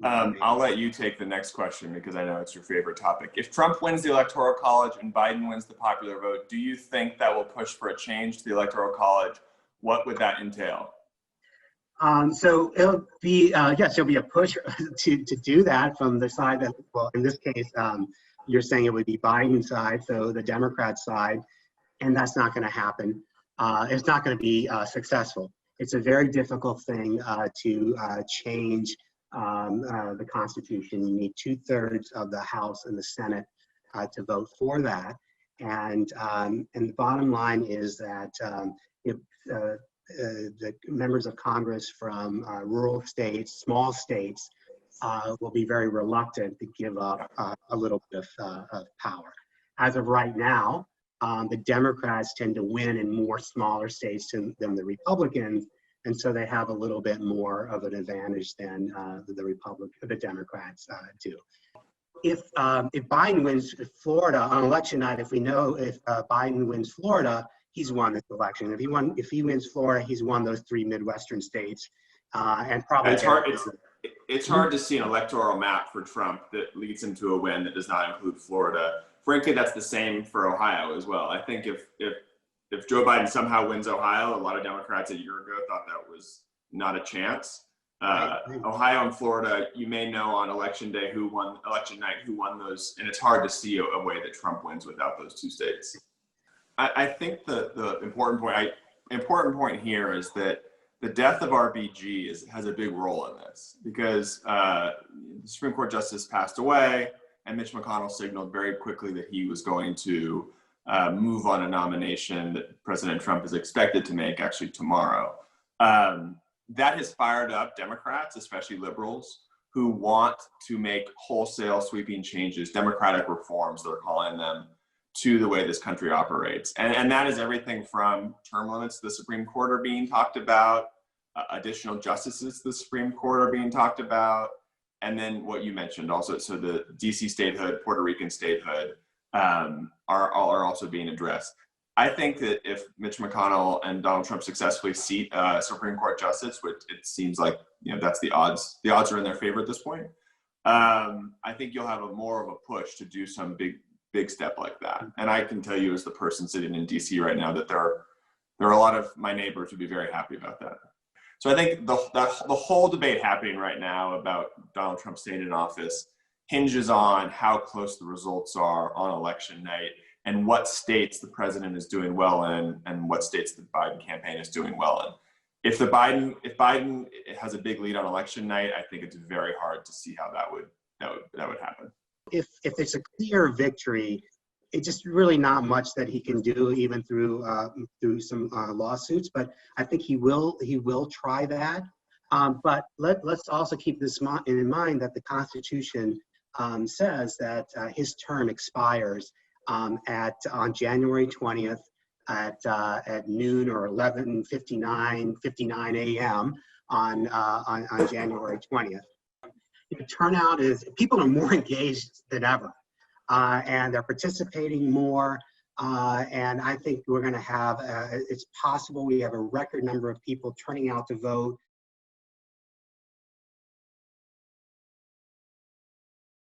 I'll let you take the next question because I know it's your favorite topic. If Trump wins the Electoral College and Biden wins the popular vote, do you think that will push for a change to the Electoral College? What would that entail? So it'll be, yes, there'll be a push to do that from the side that, well, in this case, you're saying it would be Biden's side, so the Democrat side, and that's not going to happen. It's not going to be successful. It's a very difficult thing to change the Constitution. You need 2/3 of the House and the Senate to vote for that. And the bottom line is that if the members of Congress from rural states, small states, will be very reluctant to give up a little bit of power. As of right now, the Democrats tend to win in more smaller states than the Republicans, and so they have a little bit more of an advantage than the Democrats do. If Biden wins Florida on election night, if Biden wins Florida, he's won this election. If he wins Florida, he's won those 3 Midwestern states, and probably. It's hard to see an electoral map for Trump that leads him to a win that does not include Florida. Frankly, that's the same for Ohio as well. I think if Joe Biden somehow wins Ohio, a lot of Democrats a year ago thought that was not a chance. Ohio and Florida, you may know on election night who won those, and it's hard to see a way that Trump wins without those 2 states. I think the important point here is that the death of RBG has a big role in this because the Supreme Court justice passed away, and Mitch McConnell signaled very quickly that he was going to move on a nomination that President Trump is expected to make actually tomorrow. That has fired up Democrats, especially liberals, who want to make wholesale sweeping changes, democratic reforms, they're calling them, to the way this country operates. And that is everything from term limits to the Supreme Court are being talked about, additional justices to the Supreme Court are being talked about, and then what you mentioned also, so the DC statehood, Puerto Rican statehood are also being addressed. I think that if Mitch McConnell and Donald Trump successfully seat a Supreme Court justice, which it seems like that's the odds are in their favor at this point, I think you'll have more of a push to do some big step like that. And I can tell you as the person sitting in DC right now that there are a lot of my neighbors who'd be very happy about that. So I think the whole debate happening right now about Donald Trump staying in office hinges on how close the results are on election night and what states the president is doing well in and what states the Biden campaign is doing well in. If Biden has a big lead on election night, I think it's very hard to see how that would happen. If it's a clear victory, it's just really not much that he can do, even through some lawsuits. But I think he will try that. But let's also keep this in mind that the Constitution says that his term expires on January 20th at noon or 11:59 a.m. on January 20th. The turnout people are more engaged than ever, and they're participating more. And I think we're going to have, it's possible we have a record number of people turning out to vote